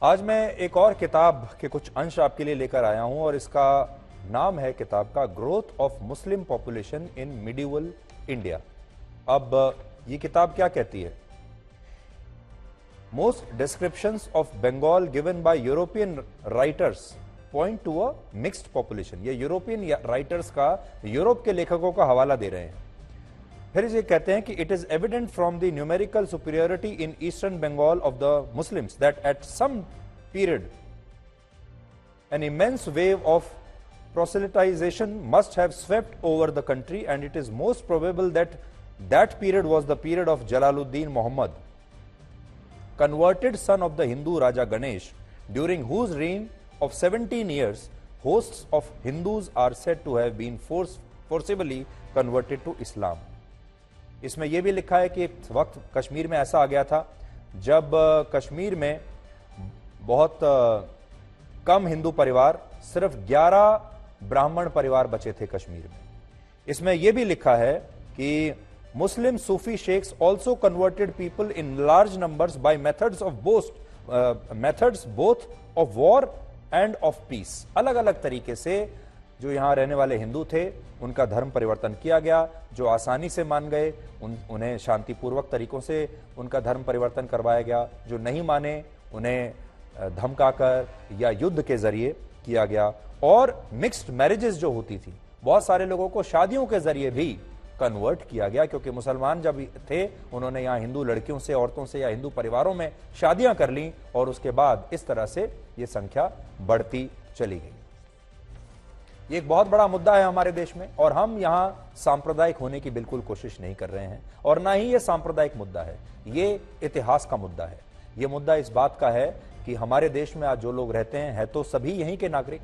आज मैं एक और किताब के कुछ अंश आपके लिए लेकर आया हूं और इसका नाम है किताब का growth of Muslim population in medieval India. अब ये किताब क्या कहती है? Most descriptions of Bengal given by European writers point to a mixed population. ये यूरोपियन राइटर्स का, यूरोप के लेखकों का हवाला दे रहे हैं। फिर ये कहते हैं कि it is evident from the numerical superiority in eastern Bengal of the Muslims that at some period an immense wave of proselytization must have swept over the country, and it is most probable that that period was the period of Jalaluddin Muhammad, converted son of the Hindu Raja Ganesh, during whose reign of 17 years hosts of Hindus are said to have been forcibly converted to Islam. इसमें यह भी लिखा है कि वक्त कश्मीर में ऐसा आ गया था जब कश्मीर में बहुत कम हिंदू परिवार, सिर्फ 11 ब्राह्मण परिवार बचे थे कश्मीर में। इसमें यह भी लिखा है कि Muslim sufi sheikhs also converted people in large numbers by methods both of war and of peace. अलग अलग तरीके से जो यहां रहने वाले हिंदू थे उनका धर्म परिवर्तन किया गया। जो आसानी से मान गए उन्हें शांतिपूर्वक तरीकों से उनका धर्म परिवर्तन करवाया गया। जो नहीं माने उन्हें धमकाकर या युद्ध के जरिए किया गया। और मिक्स्ड मैरिजेस जो होती थी, बहुत सारे लोगों को शादियों के जरिए भी कन्वर्ट किया गया, क्योंकि मुसलमान जब थे उन्होंने यहां हिंदू लड़कियों से, औरतों से या हिंदू परिवारों में शादियां कर ली और उसके बाद इस तरह से यह संख्या बढ़ती चली गई। ये एक बहुत बड़ा मुद्दा है हमारे देश में, और हम यहां सांप्रदायिक होने की बिल्कुल कोशिश नहीं कर रहे हैं, और ना ही ये सांप्रदायिक मुद्दा है, ये इतिहास का मुद्दा है। ये मुद्दा इस बात का है कि हमारे देश में आज जो लोग रहते हैं तो सभी यहीं के नागरिक,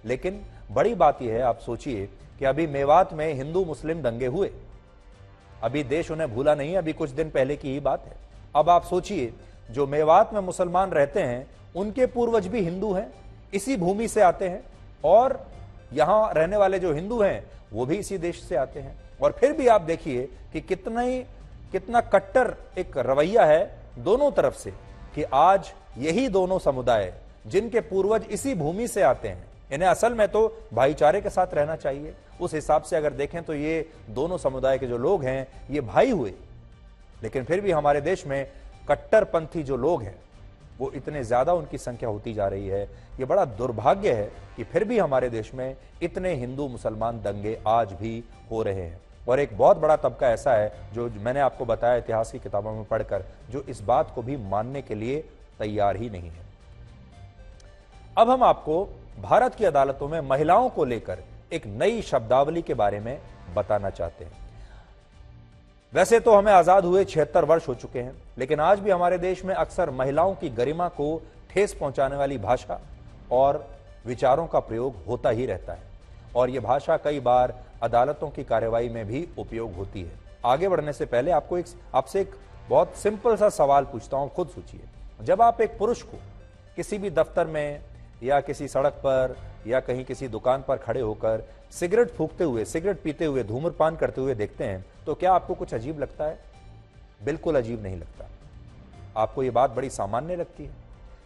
लेकिन बड़ी बात यह है, आप सोचिए कि अभी मेवात में हिंदू मुस्लिम दंगे हुए, अभी देश उन्हें भूला नहीं, अभी कुछ दिन पहले की ही बात है। अब आप सोचिए, जो मेवात में मुसलमान रहते हैं उनके पूर्वज भी हिंदू हैं, इसी भूमि से आते हैं, और यहां रहने वाले जो हिंदू हैं वो भी इसी देश से आते हैं। और फिर भी आप देखिए कि कितना कट्टर एक रवैया है दोनों तरफ से, कि आज यही दोनों समुदाय जिनके पूर्वज इसी भूमि से आते हैं, इन्हें असल में तो भाईचारे के साथ रहना चाहिए। उस हिसाब से अगर देखें तो ये दोनों समुदाय के जो लोग हैं ये भाई हुए, लेकिन फिर भी हमारे देश में कट्टरपंथी जो लोग हैं वो इतने ज्यादा उनकी संख्या होती जा रही है। ये बड़ा दुर्भाग्य है कि फिर भी हमारे देश में इतने हिंदू मुसलमान दंगे आज भी हो रहे हैं। और एक बहुत बड़ा तबका ऐसा है जो मैंने आपको बताया इतिहास की किताबों में पढ़कर, जो इस बात को भी मानने के लिए तैयार ही नहीं है। अब हम आपको भारत की अदालतों में महिलाओं को लेकर एक नई शब्दावली के बारे में बताना चाहते हैं। वैसे तो हमें आजाद हुए 76 वर्ष हो चुके हैं, लेकिन आज भी हमारे देश में अक्सर महिलाओं की गरिमा को ठेस पहुंचाने वाली भाषा और विचारों का प्रयोग होता ही रहता है, और यह भाषा कई बार अदालतों की कार्यवाही में भी उपयोग होती है। आगे बढ़ने से पहले आपसे एक बहुत सिंपल सा सवाल पूछता हूं, खुद सोचिए। जब आप एक पुरुष को किसी भी दफ्तर में या किसी सड़क पर या कहीं किसी दुकान पर खड़े होकर सिगरेट फूंकते हुए, सिगरेट पीते हुए, धूम्रपान करते हुए देखते हैं, तो क्या आपको कुछ अजीब लगता है? बिल्कुल अजीब नहीं लगता, आपको यह बात बड़ी सामान्य लगती है।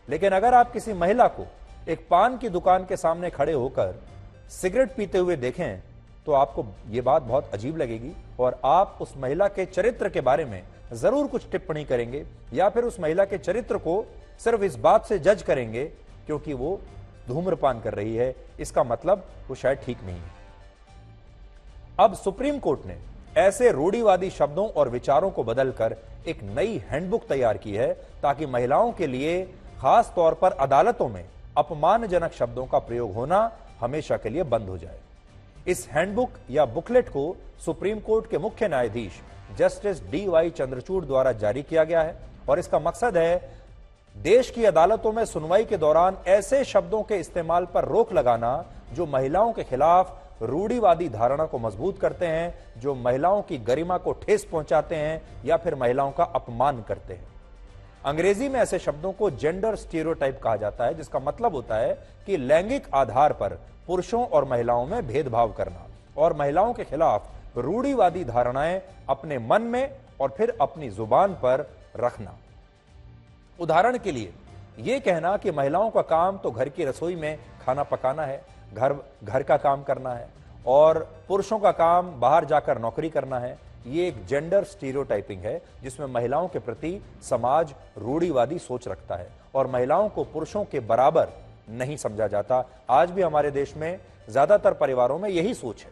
लेकिन अगर आप किसी महिला को एक पान की दुकान के सामने खड़े होकर सिगरेट पीते हुए देखें तो आपको यह बात बहुत अजीब लगेगी, और आप उस महिला के चरित्र के बारे में जरूर कुछ टिप्पणी करेंगे, या फिर उस महिला के चरित्र को सिर्फ इस बात से जज करेंगे क्योंकि वो धूम्रपान कर रही है, इसका मतलब वो शायद ठीक नहीं है। अब सुप्रीम कोर्ट ने ऐसे रूढ़िवादी शब्दों और विचारों को बदलकर एक नई हैंडबुक तैयार की है, ताकि महिलाओं के लिए खास तौर पर अदालतों में अपमानजनक शब्दों का प्रयोग होना हमेशा के लिए बंद हो जाए। इस हैंडबुक या बुकलेट को सुप्रीम कोर्ट के मुख्य न्यायाधीश जस्टिस DY चंद्रचूड़ द्वारा जारी किया गया है, और इसका मकसद है देश की अदालतों में सुनवाई के दौरान ऐसे शब्दों के इस्तेमाल पर रोक लगाना जो महिलाओं के खिलाफ रूढ़िवादी धारणा को मजबूत करते हैं, जो महिलाओं की गरिमा को ठेस पहुंचाते हैं या फिर महिलाओं का अपमान करते हैं। अंग्रेजी में ऐसे शब्दों को जेंडर स्टीरियोटाइप कहा जाता है, जिसका मतलब होता है कि लैंगिक आधार पर पुरुषों और महिलाओं में भेदभाव करना और महिलाओं के खिलाफ रूढ़िवादी धारणाएं अपने मन में और फिर अपनी जुबान पर रखना। उदाहरण के लिए ये कहना कि महिलाओं का काम तो घर की रसोई में खाना पकाना है, घर का काम करना है और पुरुषों का काम बाहर जाकर नौकरी करना है, ये एक जेंडर स्टीरियोटाइपिंग है जिसमें महिलाओं के प्रति समाज रूढ़िवादी सोच रखता है और महिलाओं को पुरुषों के बराबर नहीं समझा जाता। आज भी हमारे देश में ज्यादातर परिवारों में यही सोच है।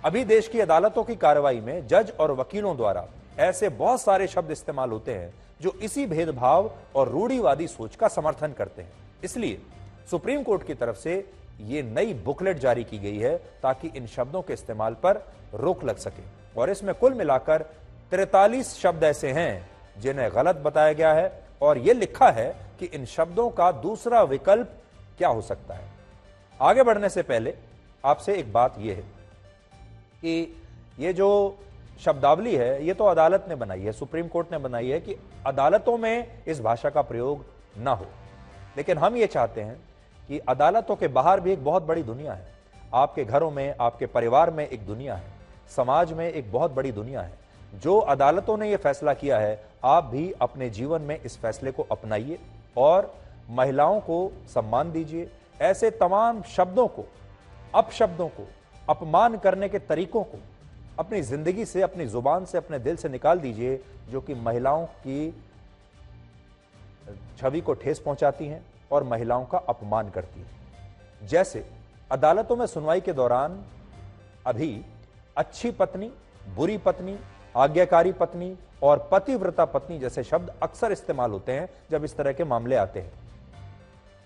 अभी देश की अदालतों की कार्रवाई में जज और वकीलों द्वारा ऐसे बहुत सारे शब्द इस्तेमाल होते हैं जो इसी भेदभाव और रूढ़िवादी सोच का समर्थन करते हैं। इसलिए सुप्रीम कोर्ट की तरफ से यह नई बुकलेट जारी की गई है ताकि इन शब्दों के इस्तेमाल पर रोक लग सके और इसमें कुल मिलाकर 43 शब्द ऐसे हैं जिन्हें गलत बताया गया है और यह लिखा है कि इन शब्दों का दूसरा विकल्प क्या हो सकता है। आगे बढ़ने से पहले आपसे एक बात यह है कि ये जो शब्दावली है ये तो अदालत ने बनाई है, सुप्रीम कोर्ट ने बनाई है कि अदालतों में इस भाषा का प्रयोग ना हो, लेकिन हम ये चाहते हैं कि अदालतों के बाहर भी एक बहुत बड़ी दुनिया है। आपके घरों में, आपके परिवार में एक दुनिया है, समाज में एक बहुत बड़ी दुनिया है। जो अदालतों ने यह फैसला किया है आप भी अपने जीवन में इस फैसले को अपनाइए और महिलाओं को सम्मान दीजिए। ऐसे तमाम शब्दों को, अपशब्दों को, अपमान करने के तरीकों को अपनी जिंदगी से, अपनी जुबान से, अपने दिल से निकाल दीजिए जो कि महिलाओं की छवि को ठेस पहुंचाती हैं और महिलाओं का अपमान करती हैं। जैसे अदालतों में सुनवाई के दौरान अभी अच्छी पत्नी, बुरी पत्नी, आज्ञाकारी पत्नी और पतिव्रता पत्नी जैसे शब्द अक्सर इस्तेमाल होते हैं जब इस तरह के मामले आते हैं,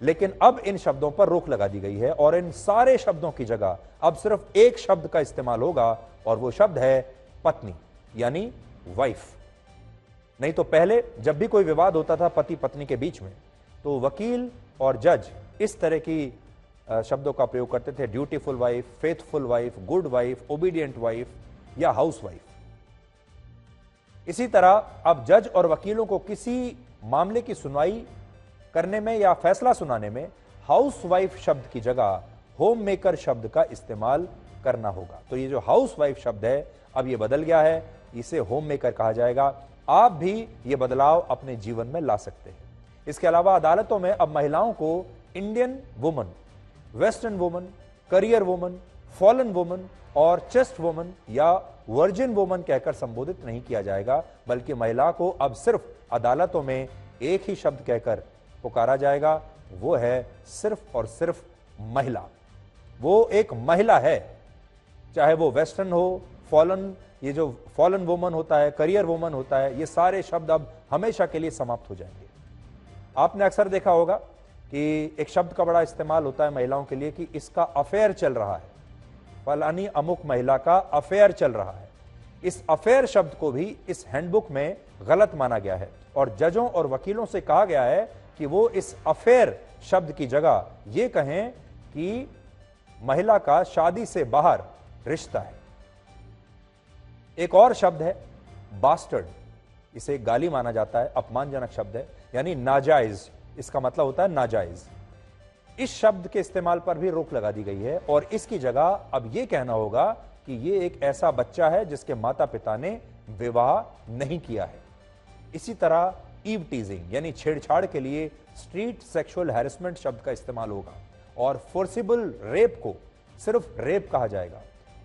लेकिन अब इन शब्दों पर रोक लगा दी गई है और इन सारे शब्दों की जगह अब सिर्फ एक शब्द का इस्तेमाल होगा और वो शब्द है पत्नी, यानी वाइफ। नहीं तो पहले जब भी कोई विवाद होता था पति पत्नी के बीच में तो वकील और जज इस तरह की शब्दों का प्रयोग करते थे, dutiful wife, faithful wife, good wife, obedient wife या हाउस वाइफ। इसी तरह अब जज और वकीलों को किसी मामले की सुनवाई करने में या फैसला सुनाने में हाउस वाइफ शब्द की जगह होम मेकर शब्द का इस्तेमाल करना होगा। तो ये जो हाउस वाइफ शब्द है अब ये बदल गया है, इसे होम मेकर कहा जाएगा। आप भी ये बदलाव अपने जीवन में ला सकते हैं। इसके अलावा अदालतों में अब महिलाओं को Indian woman, western woman, career woman, fallen woman और चेस्ट वुमन या वर्जिन वुमन कहकर संबोधित नहीं किया जाएगा, बल्कि महिला को अब सिर्फ अदालतों में एक ही शब्द कहकर पुकारा जाएगा, वो है सिर्फ और सिर्फ महिला। वो एक महिला है, चाहे वो वेस्टर्न हो, फॉलन, ये जो फॉलन वुमन होता है, करियर वुमन होता है, ये सारे शब्द अब हमेशा के लिए समाप्त हो जाएंगे। आपने अक्सर देखा होगा कि एक शब्द का बड़ा इस्तेमाल होता है महिलाओं के लिए कि इसका अफेयर चल रहा है, फलानी अमुक महिला का अफेयर चल रहा है। इस अफेयर शब्द को भी इस हैंडबुक में गलत माना गया है और जजों और वकीलों से कहा गया है कि वो इस अफेयर शब्द की जगह ये कहें कि महिला का शादी से बाहर रिश्ता है। एक और शब्द है बास्टर्ड, इसे गाली माना जाता है, अपमानजनक शब्द है, यानी नाजायज, इसका मतलब होता है नाजायज। इस शब्द के इस्तेमाल पर भी रोक लगा दी गई है और इसकी जगह अब यह कहना होगा कि यह एक ऐसा बच्चा है जिसके माता पिता ने विवाह नहीं किया है। इसी तरह ईव टीजिंग यानी छेड़छाड़ के लिए स्ट्रीट सेक्सुअल हैरेसमेंट शब्द का इस्तेमाल होगा और फोर्सिबल रेप को सिर्फ रेप कहा जाएगा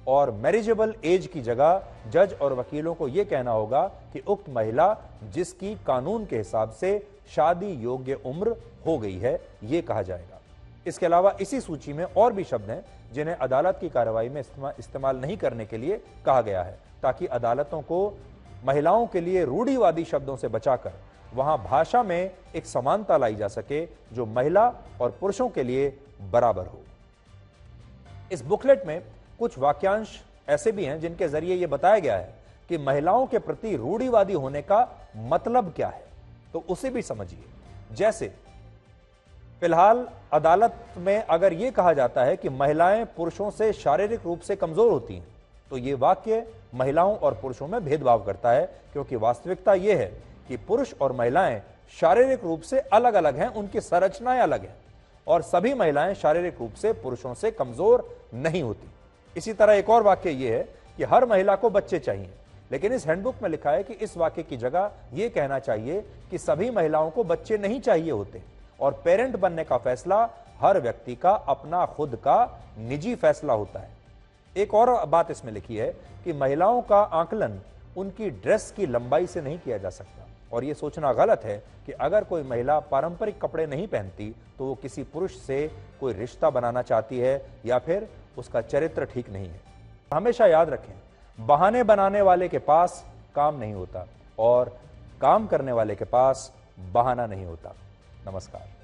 और मैरिजेबल एज की जगह जज और वकीलों को यह कहना होगा कि उक्त महिला जिसकी कानून के हिसाब से शादी योग्य उम्र हो गई है, यह कहा जाएगा। इसके अलावा इसी सूची में और भी शब्द हैं जिन्हें अदालत की कार्रवाई में इस्तेमाल नहीं करने के लिए कहा गया है, ताकि अदालतों को महिलाओं के लिए रूढ़िवादी शब्दों से बचाकर वहां भाषा में एक समानता लाई जा सके जो महिला और पुरुषों के लिए बराबर हो। इस बुकलेट में कुछ वाक्यांश ऐसे भी हैं जिनके जरिए यह बताया गया है कि महिलाओं के प्रति रूढ़िवादी होने का मतलब क्या है, तो उसे भी समझिए। जैसे फिलहाल अदालत में अगर यह कहा जाता है कि महिलाएं पुरुषों से शारीरिक रूप से कमजोर होती हैं, तो यह वाक्य महिलाओं और पुरुषों में भेदभाव करता है, क्योंकि वास्तविकता यह है कि पुरुष और महिलाएं शारीरिक रूप से अलग अलग हैं, उनकी संरचनाएं अलग हैं और सभी महिलाएं शारीरिक रूप से पुरुषों से कमजोर नहीं होती। इसी तरह एक और वाक्य यह है कि हर महिला को बच्चे चाहिए, लेकिन इस हैंडबुक में लिखा है कि इस वाक्य की जगह यह कहना चाहिए कि सभी महिलाओं को बच्चे नहीं चाहिए होते, और पेरेंट बनने का फैसला हर व्यक्ति का अपना खुद का निजी फैसला होता है। एक और बात इसमें लिखी है कि महिलाओं का आकलन उनकी ड्रेस की लंबाई से नहीं किया जा सकता, और यह सोचना गलत है कि अगर कोई महिला पारंपरिक कपड़े नहीं पहनती तो वो किसी पुरुष से कोई रिश्ता बनाना चाहती है या फिर उसका चरित्र ठीक नहीं है। हमेशा याद रखें, बहाने बनाने वाले के पास काम नहीं होता और काम करने वाले के पास बहाना नहीं होता। नमस्कार।